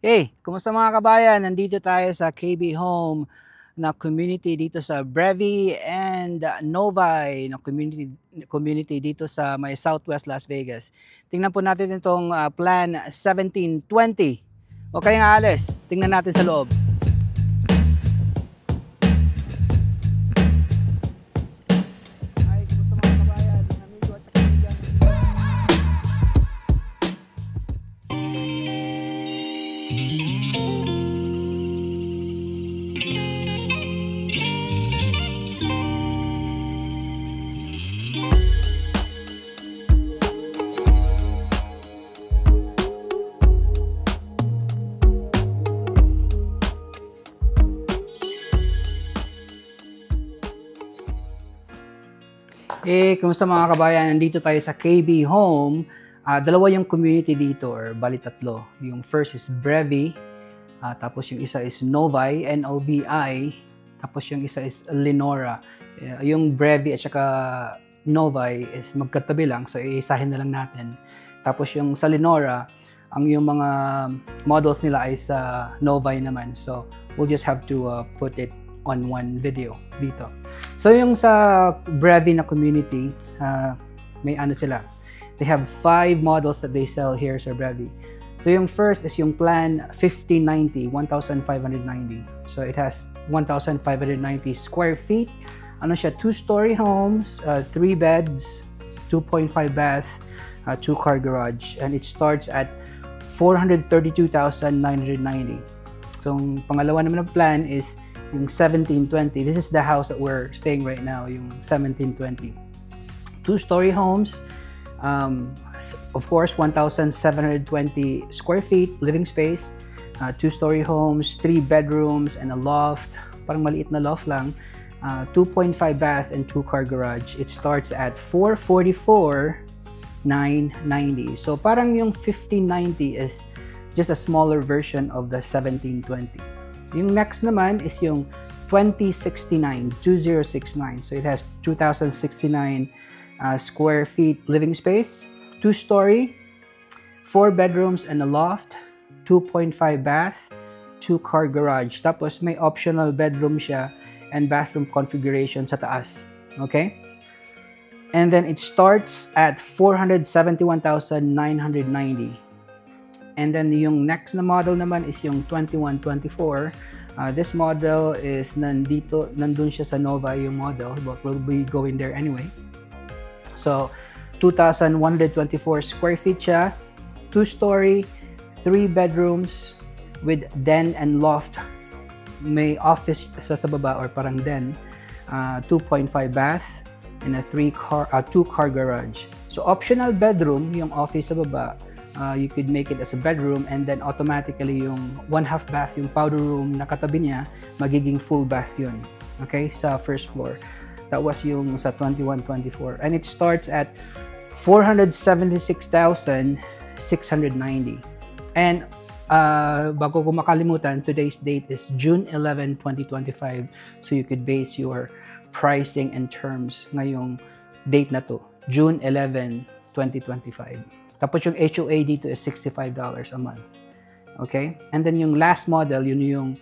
Hey, kumusta mga kabayan? Nandito tayo sa KB Home na community dito sa Brevi and Novi na community dito sa may Southwest Las Vegas. Tingnan po natin itong Plan 1720. Huwag kayong aalis. Tingnan natin sa loob. Ay, kumusta mga kabayan? Amigo at kaibigan. Kumusta mga kabayan? Nandito tayo sa KB Home. Dalawa yung community dito, or bali tatlo. Yung first is Brevi, tapos yung isa is Novi, N-O-V-I, tapos yung isa is Lenora. Yung Brevi at saka Novi is magkatabi lang, so iisahin na lang natin. Tapos yung sa Lenora, ang yung mga models nila ay sa Novi naman. So we'll just have to put it on one video dito. So yung sa Brevi na community, may ano sila. They have 5 models that they sell here sa Brevi. So yung first is yung Plan 1590, 1,590. So it has 1,590 square feet. Ano siya? 2-story homes, 3 beds, 2.5 bath, 2-car garage. And it starts at 432,990. So yung pangalawa naman ng plan is yung 1720. This is the house that we're staying right now, yung 1720. 2-story homes, of course, 1,720 square feet living space, 2-story homes, 3 bedrooms and a loft, parang maliit na loft lang, 2.5 bath and 2-car garage. It starts at 444,990. So parang yung 1590 is just a smaller version of the 1720. Yung next naman is yung 2069. So it has 2,069 square feet living space, 2-story, 4 bedrooms and a loft, 2.5 bath, 2-car garage. Tapos may optional bedroom siya and bathroom configuration sa taas. Okay? And then it starts at 471,990. And then yung next na model naman is yung 2124. This model is nandun siya sa Nova yung model, but we'll be going there anyway. So 2,124 square feet siya, 2-story, 3 bedrooms with den and loft. May office sa baba or parang den, 2.5 bath and a 2-car garage. So optional bedroom yung office sa baba. You could make it as a bedroom, and then automatically yung 1/2 bath, yung powder room na katabi niya, magiging full bath yun. Okay, sa first floor. That was yung sa 2124. And it starts at 476,690. And bago ko makalimutan, today's date is June 11, 2025. So you could base your pricing and terms ngayong date na to, June 11, 2025. Tapos yung HOA dito is $65 a month. Okay? And then yung last model, yun yung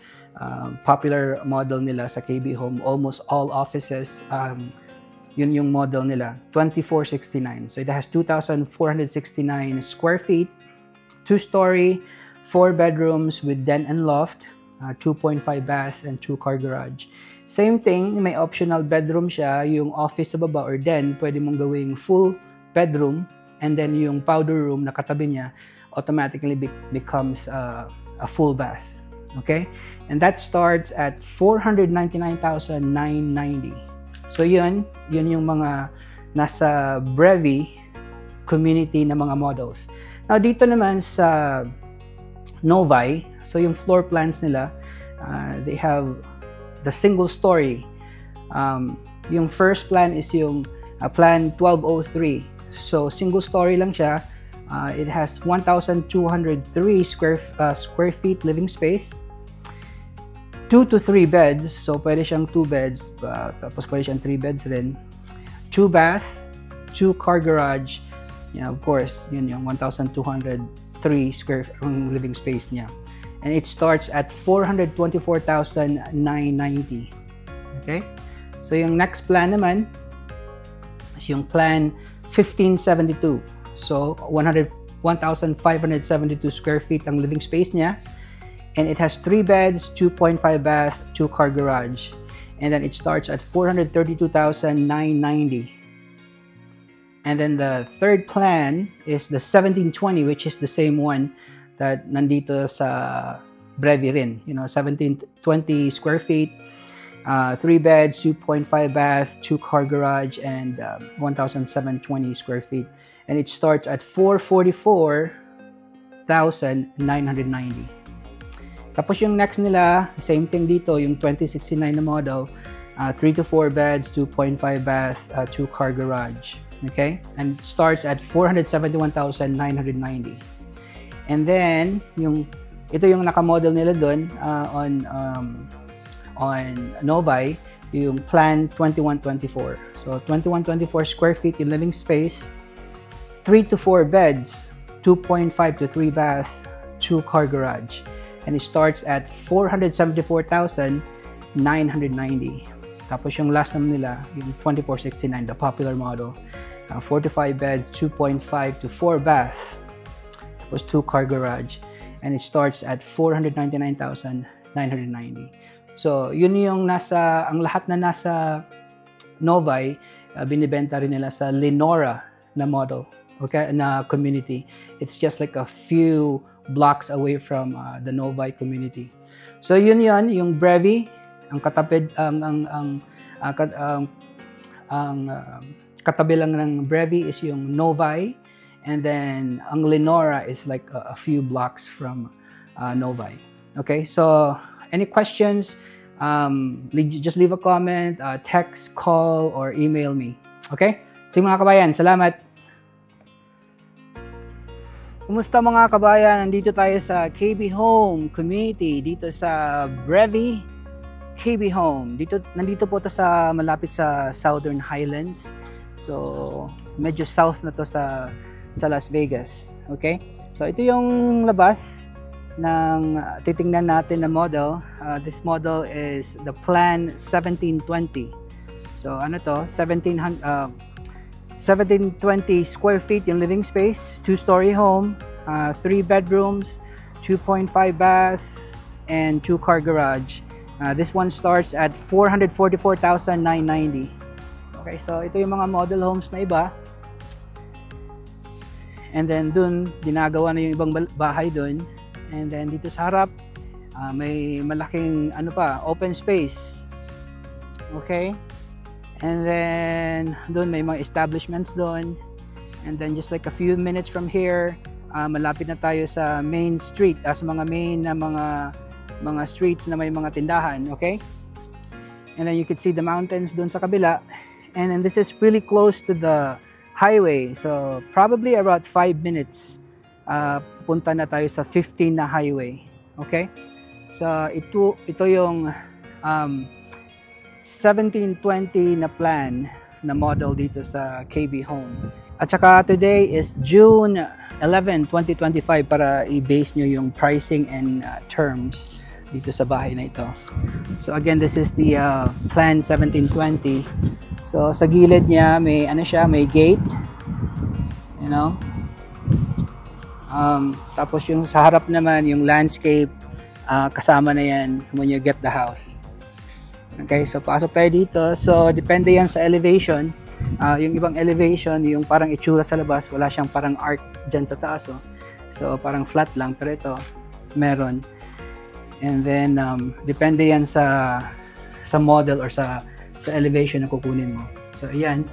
popular model nila sa KB Home. Almost all offices, yun yung model nila, 2469. So it has 2,469 square feet, 2-story, 4 bedrooms with den and loft, 2.5 bath and 2-car garage. Same thing, may optional bedroom siya. Yung office sa baba or den, pwede mong gawing full bedroom. And then yung powder room na katabi niya automatically becomes a full bath. Okay? And that starts at 499,990. So yun yung mga nasa Brevi community na mga models. Now dito naman sa Novi, so yung floor plans nila, they have the single story. Yung first plan is yung plan 1203. So single story lang siya. It has 1,203 square feet living space, 2 to 3 beds. So pwede siyang 2 beds, tapos pwede siyang 3 beds rin. 2 bath, 2-car garage. Yeah, of course, yun yung 1,203 square living space niya. and it starts at 424,990. Okay? So yung next plan naman is yung plan 1572. So 1,572 square feet ang living space niya, and it has 3 beds, 2.5 bath, 2-car garage, and then it starts at 432,990. And then the third plan is the 1720, which is the same one that nandito sa Brevi rin. 1720 square feet, 3 beds, 2.5 bath, 2-car garage, and 1,720 square feet. And it starts at 444,990. Tapos yung next nila, same thing dito, yung 2069 na model, 3 to 4 beds, 2.5 bath, 2-car garage. Okay? And it starts at 471,990. And then, ito yung naka-model nila doon on Novae, yung plan 2124. So, 2124 square feet in living space, 3 to 4 beds, 2.5 to 3 bath, 2-car garage. And it starts at 474,990. Tapos yung last naman nila, yung 2469, the popular model, 4 to 5 bed, 2.5 to 4 bath, tapos 2-car garage, and it starts at 499,990. So, yun yung ang lahat na nasa Novae, binibenta rin nila sa Lenora na model, okay, na community. It's just like a few blocks away from the Novae community. So, yun yung Brevi, ang katabi, katabi lang ng Brevi is yung Novae, and then ang Lenora is like a few blocks from Novae. Okay, so any questions, just leave a comment, text, call, or email me. Okay? Sige mga kabayan, salamat! Kumusta mga kabayan? Nandito tayo sa KB Home Community, dito sa Brevi KB Home. Nandito po ito sa malapit sa Southern Highlands. So, medyo south na to sa Las Vegas. Okay? So, ito yung labas ng titingnan natin na model. This model is the Plan 1720. So, ano to? 1720 square feet yung living space, 2-story home, 3 bedrooms, 2.5 bath, and 2-car garage. This one starts at 444,990. Okay, so ito yung mga model homes na iba. And then dun, ginagawa na yung ibang bahay dun. And then dito sa harap, may malaking open space. Okay? And then dun may mga establishments dun. And then just like a few minutes from here, malapit na tayo sa main street, sa mga main na mga streets na may mga tindahan. Okay? And then you can see the mountains dun sa kabila. And then this is really close to the highway. So, probably about 5 minutes, punta na tayo sa 15 na highway. Okay? So, ito yung 1720 na plan na model dito sa KB Home. At saka today is June 11, 2025 para i-base nyo yung pricing and terms dito sa bahay na ito. So, again, this is the plan 1720. So, sa gilid niya, may may gate. Tapos yung sa harap naman, yung landscape, kasama na yan when you get the house. Okay, so pasok tayo dito. So, depende yan sa elevation. Yung ibang elevation, yung parang itsura sa labas, wala siyang parang arc dyan sa taas. So, parang flat lang. Pero ito, meron. And then, depende yan sa model or sa elevation na kukunin mo. So, ayan.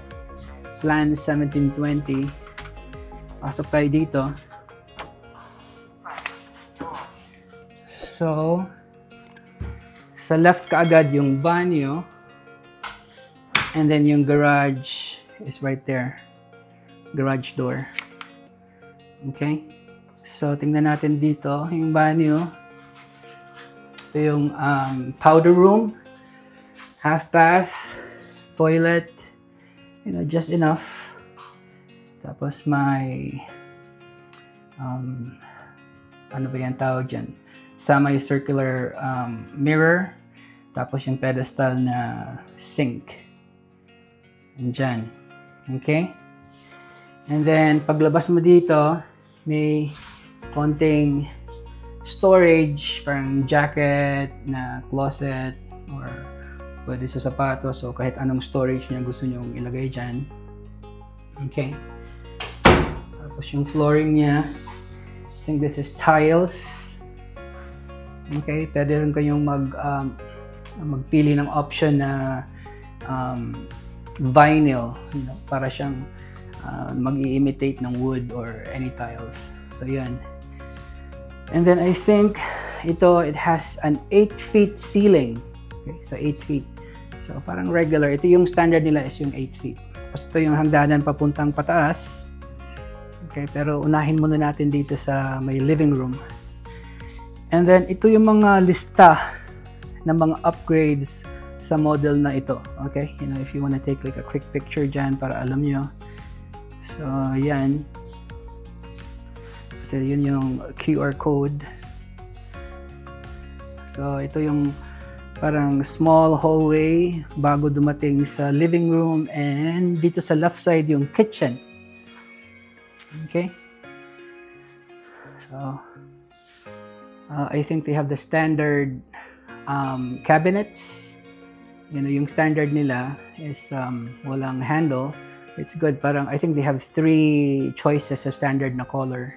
Plan 1720. Pasok tayo dito. So, sa left kaagad yung banyo. And then yung garage is right there. Garage door. Okay? So, tingnan natin dito yung banyo. Ito yung powder room. Half bath, toilet, just enough. Tapos may ano ba yan tawag dyan? Semi-circular mirror. Tapos yung pedestal na sink. Andyan. Okay? And then, paglabas mo dito, may konting storage, parang jacket na closet, or pwede sa sapatos, so kahit anong storage niya gusto nyong ilagay dyan. Okay. Tapos yung flooring niya, I think this is tiles. Okay, pwede rin kayong magpili ng option na vinyl, para siyang mag-i-imitate ng wood or any tiles. So yan. And then I think it has an 8 feet ceiling. Okay, so 8 feet. So parang regular. Ito yung standard nila is yung 8 feet. Tapos ito yung hagdanan papuntang pataas. Okay, pero unahin muna natin dito sa may living room. And then ito yung mga lista ng mga upgrades sa model na ito. Okay, if you want to take like a quick picture dyan para alam nyo. So yan. So yun yung QR code. So ito yung parang small hallway bago dumating sa living room, and dito sa left side yung kitchen. Okay. So I think they have the standard cabinets. Yung standard nila is walang handle. It's good. Parang I think they have 3 choices sa standard na color.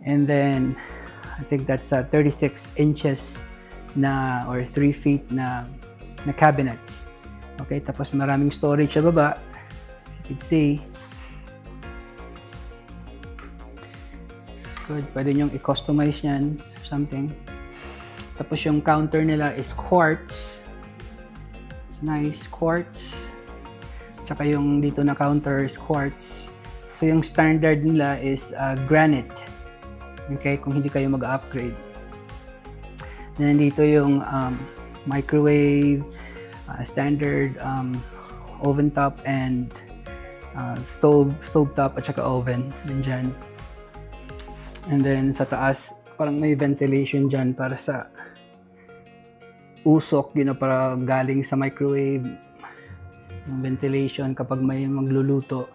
And then I think that's 36 inches na or 3 feet na cabinets. Okay, tapos maraming storage sa baba. You can see. It's good. Pwede nyong i-customize yan or something. Tapos yung counter nila is quartz. It's nice, quartz. Tsaka yung dito na counter is quartz. So yung standard nila is granite. Okay, kung hindi kayo mag-upgrade. Then dito yung microwave, standard oven top and stove top at saka oven din dyan. And then sa taas, parang may ventilation dyan para sa usok, para galing sa microwave. Yung ventilation kapag may magluluto,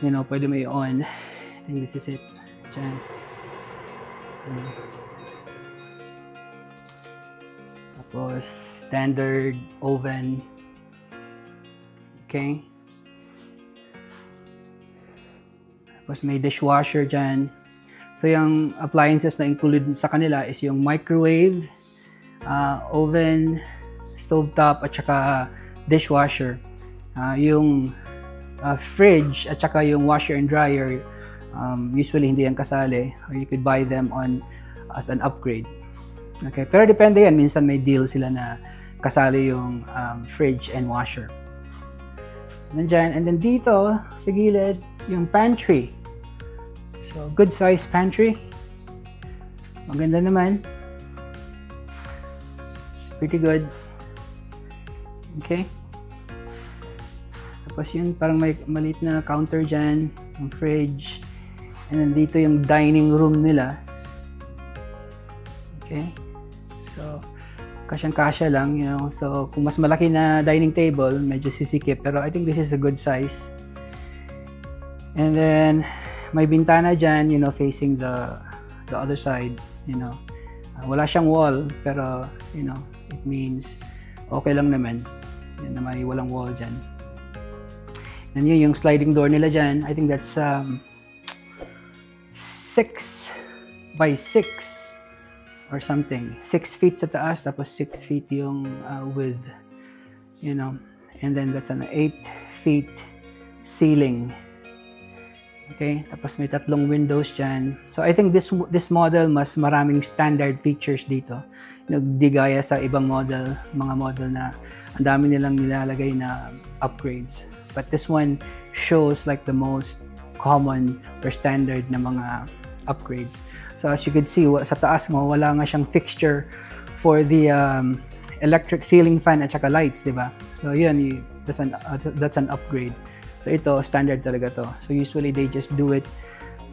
pwede mo i-on. I think this is it. Dyan. Tapos standard oven. Okay. Tapos may dishwasher dyan. So yung appliances na included sa kanila is yung microwave, oven, stovetop at saka dishwasher. Yung fridge at saka yung washer and dryer, usually hindi yan kasali, or you could buy them as an upgrade. Okay, pero depende yan, minsan may deal sila na kasali yung fridge and washer. So, nandyan, and then dito sa gilid yung pantry. So good size pantry, maganda naman, it's pretty good. Okay, tapos yun, parang may maliit na counter dyan, yung fridge. And then dito yung dining room nila. Okay. So, kasyang-kasya lang, So, kung mas malaki na dining table, medyo sisikip. Pero I think this is a good size. And then, may bintana dyan, facing the other side, Wala siyang wall, pero, it means okay lang naman. Na may walang wall dyan. And yun, yung sliding door nila dyan, I think that's 6 by 6 or something. 6 feet sa taas, tapos 6 feet yung width. And then that's an 8 feet ceiling. Okay, tapos may 3 windows dyan. So I think this model mas maraming standard features dito. Di gaya sa ibang model, mga model na ang dami nilang nilalagay na upgrades. But this one shows like the most common or standard na mga upgrades. So as you can see, sa taas mo, wala nga siyang fixture for the electric ceiling fan at saka lights, di ba? So yun, that's an upgrade. So ito, standard talaga to. So usually they just do it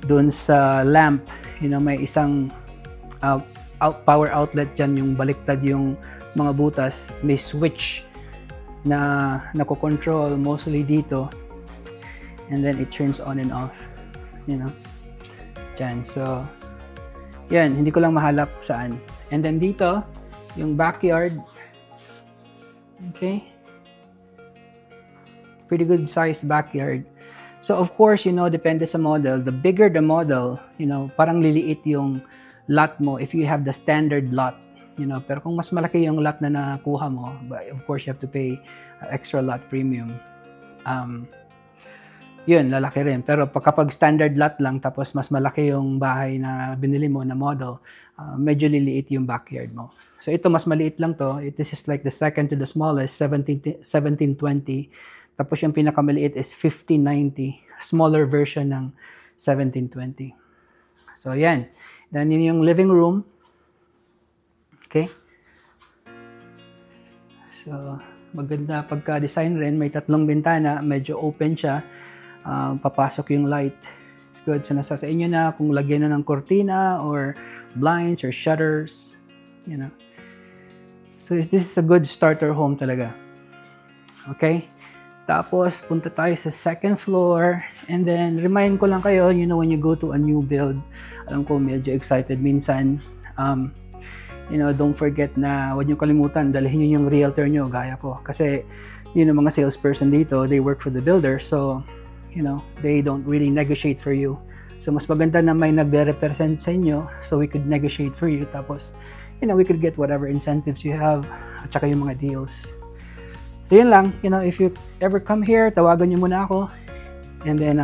Doon sa lamp, may isang power outlet dyan, yung baliktad yung mga butas. May switch na nako-control mostly dito. And then it turns on and off. Dyan. So, yan. Hindi ko lang mahalap saan. And then dito, yung backyard. Okay. Pretty good sized backyard. So, of course, depende sa model. The bigger the model, parang liliit yung lot mo if you have the standard lot. Pero kung mas malaki yung lot na nakuha mo, of course, you have to pay extra lot premium. Yun, lalaki rin. Pero kapag standard lot lang, tapos mas malaki yung bahay na binili mo na model, medyo liliit yung backyard mo. So ito, mas maliit lang to. This is like the second to the smallest, 1720. Tapos yung pinakamaliit is 1590. Smaller version ng 1720. So yan. Then yun yung living room. Okay. So maganda pagka-design rin. May 3 bintana. Medyo open siya. Papasok yung light. It's good. So nasa sa inyo na kung lagyan na ng cortina or blinds or shutters. So this is a good starter home talaga. Okay? Tapos punta tayo sa second floor. And then remind ko lang kayo, when you go to a new build, alam ko medyo excited minsan. Don't forget na huwag nyo kalimutan, dalhin nyo yung realtor nyo, gaya ko. Kasi, mga salesperson dito, they work for the builder. So, they don't really negotiate for you. So, mas maganda na may nagre-represent sa inyo so we could negotiate for you. Tapos, we could get whatever incentives you have at saka yung mga deals. So, yun lang. If you ever come here, tawagan nyo muna ako. And then,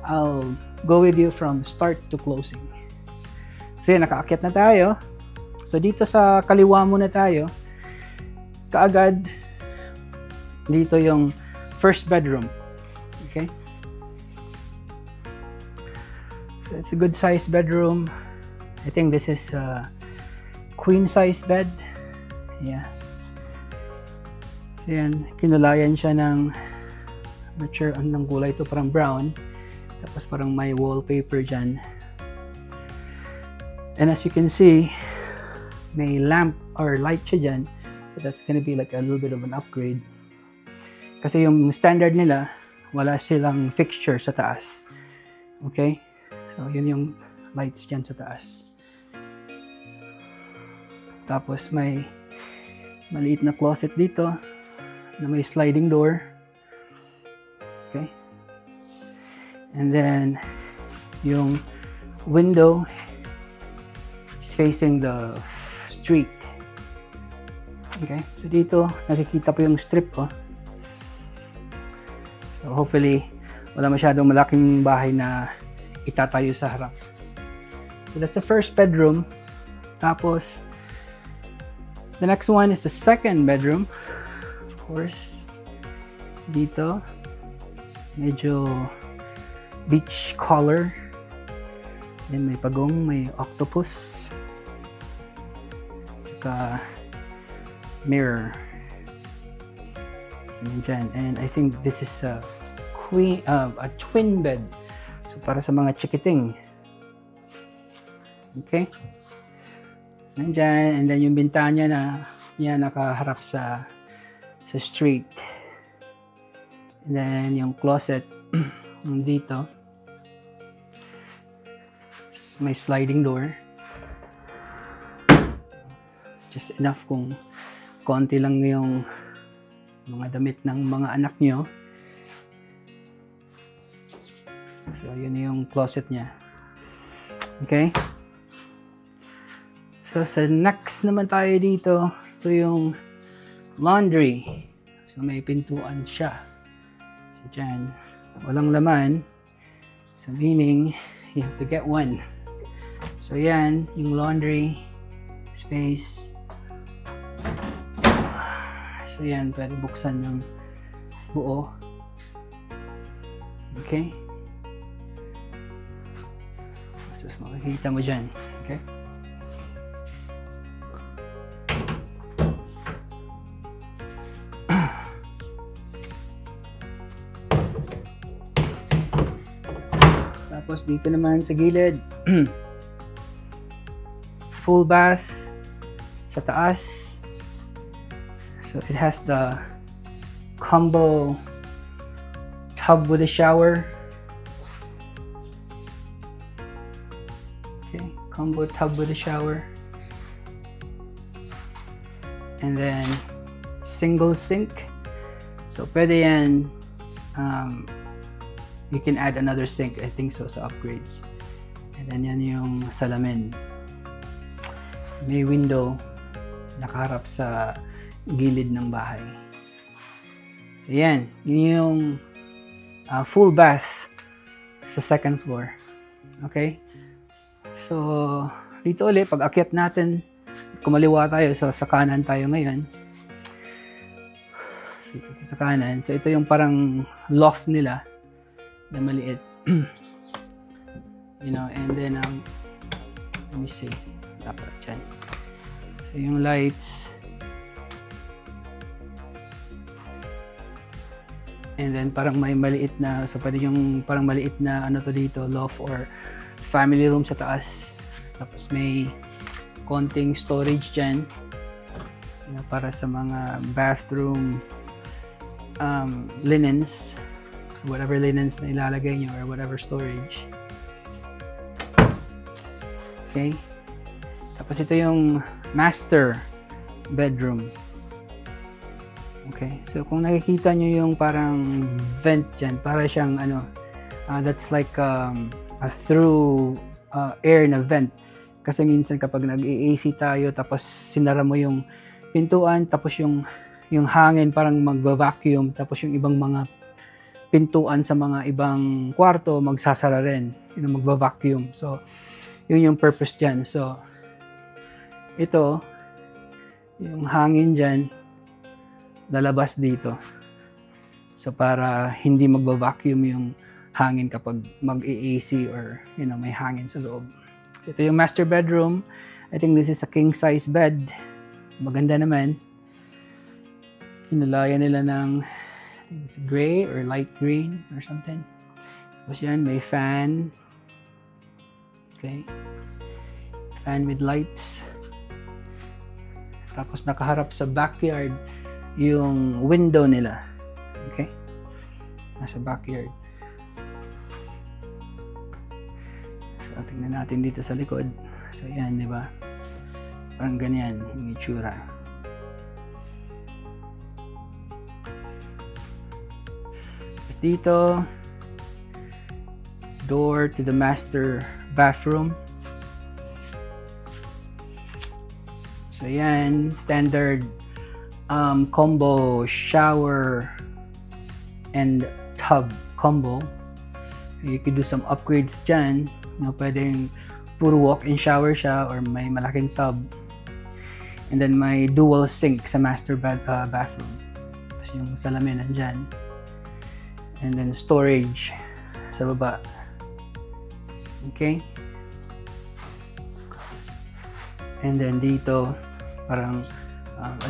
I'll go with you from start to closing. So, yun, nakaakyat na tayo. So, dito sa kaliwa muna tayo. Kaagad, dito yung first bedroom. Okay? So, it's a good size bedroom. I think this is a queen size bed. Yeah. So, yan. Kinulayan siya ng, not sure anong kulay ito, parang brown. Tapos parang may wallpaper dyan. And as you can see, may lamp or light siya dyan. So, that's gonna be like a little bit of an upgrade. Kasi yung standard nila, wala silang fixture sa taas. Okay? So, yun yung lights dyan sa taas. Tapos, may maliit na closet dito na may sliding door. Okay? And then, yung window is facing the street. Okay? So, dito, nakikita po yung strip ko. So, hopefully, wala masyadong malaking bahay na itatayo sa harap. So, that's the first bedroom. Tapos, the next one is the second bedroom. Of course, dito, medyo beach color. Then, may pagong, may octopus. Saka, mirror. So, dyan. And I think this is a twin bed. So, para sa mga chikiting. Okay? Nandyan. And then, yung bintana niya nakaharap sa street. And then, yung closet dito. May sliding door. Just enough kung konti lang yung mga damit ng mga anak nyo. So, yun yung closet niya. Okay? So, sa next naman tayo dito, ito yung laundry. So, may pintuan siya. So, dyan, walang laman. So, meaning, you have to get one. So, yan, yung laundry space. So, yan, pwede buksan ng buo. Okay? So, makikita mo dyan. Okay? Tapos dito naman sa gilid, full bath sa taas. So it has the combo tub with a shower. Okay, combo tub with a shower. And then single sink. So pwede yan, you can add another sink, I think so, sa upgrades. And then yan yung salamin. May window nakaharap sa gilid ng bahay. So yan, yun yung full bath sa second floor. Okay? So dito ulit, pag akyat natin, kumaliwa tayo, so sa kanan tayo ngayon. So ito sa kanan, so ito yung parang loft nila na maliit. You know, and then let me see, dapat dyan. So yung lights, and then parang may maliit na, so pwede yung parang maliit na ano to dito, loft or family room sa taas. Tapos may konting storage dyan, you know, para sa mga bathroom linens, whatever linens na ilalagay nyo or whatever storage. Okay, tapos ito yung master bedroom. Okay, so kung nakikita nyo yung parang vent dyan, para siyang ano, that's like a through air na vent. Kasi minsan kapag nag-AC tayo, tapos sinara mo yung pintuan, tapos yung hangin parang mag-vacuum, tapos yung ibang mga pintuan sa mga ibang kwarto magsasara rin, you know, mag-vacuum. So yun yung purpose dyan. So ito, yung hangin dyan lalabas dito, so para hindi mag-vacuum yung hangin kapag mag-AC or you know, may hangin sa loob. So, ito yung master bedroom. I think this is a king size bed. Maganda naman. Kinulayan nila ng, I think it's gray or light green or something. Tapos yan, may fan. Okay. Fan with lights. Tapos nakaharap sa backyard yung window nila. Okay. Nasa backyard. So, tingnan natin dito sa likod. So, yan, di ba? Parang ganyan yung itsura. Tapos dito, door to the master bathroom. So, yan, standard combo shower and tub combo. You could do some upgrades dyan. No, pwedeng puro walk-in shower siya or may malaking tub. And then may dual sink sa master bathroom. Tapos yung salamin nandyan. And then storage sa baba. Okay? And then dito, parang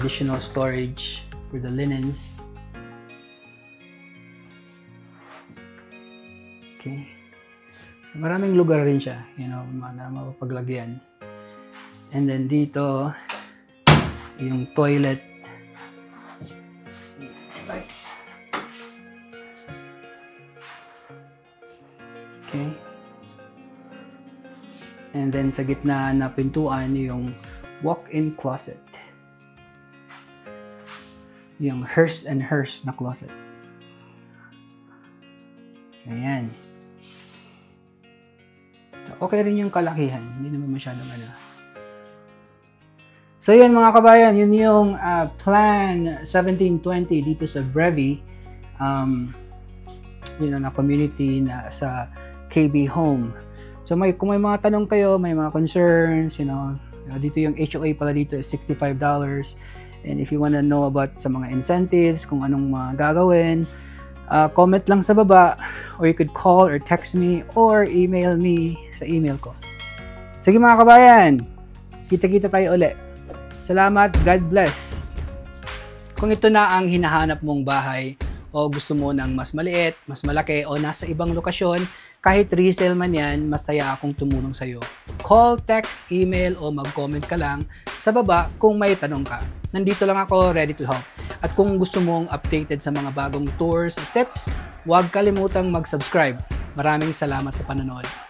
additional storage for the linens. Okay. Maraming lugar rin siya, you know, na mapapaglagyan. And then dito, yung toilet. Let's see, lights. Okay. And then sa gitna na pintuan, yung walk-in closet. Yung hers and hers na closet. So, ayan. Okay rin yung kalakihan, hindi naman masyadong ano. So yun mga kabayan, yun yung Plan 1720 dito sa Brevi, you know, na community na sa KB Home. So kung may mga tanong kayo, may mga concerns, you know, dito yung HOA pala dito is $65. And if you wanna know about sa mga incentives, kung anong mga gagawin, comment lang sa baba, or you could call or text me or email me sa email ko. Sige mga kabayan, kita-kita tayo ulit. Salamat, God bless. Kung ito na ang hinahanap mong bahay o gusto mo ng mas maliit, mas malaki o nasa ibang lokasyon, Kahit resale man yan, masaya akong tumulong sa'yo. Call, text, email, o mag-comment ka lang sa baba kung may tanong ka. Nandito lang ako, ready to help. At kung gusto mong updated sa mga bagong tours at tips, huwag kalimutang mag-subscribe. Maraming salamat sa panonood.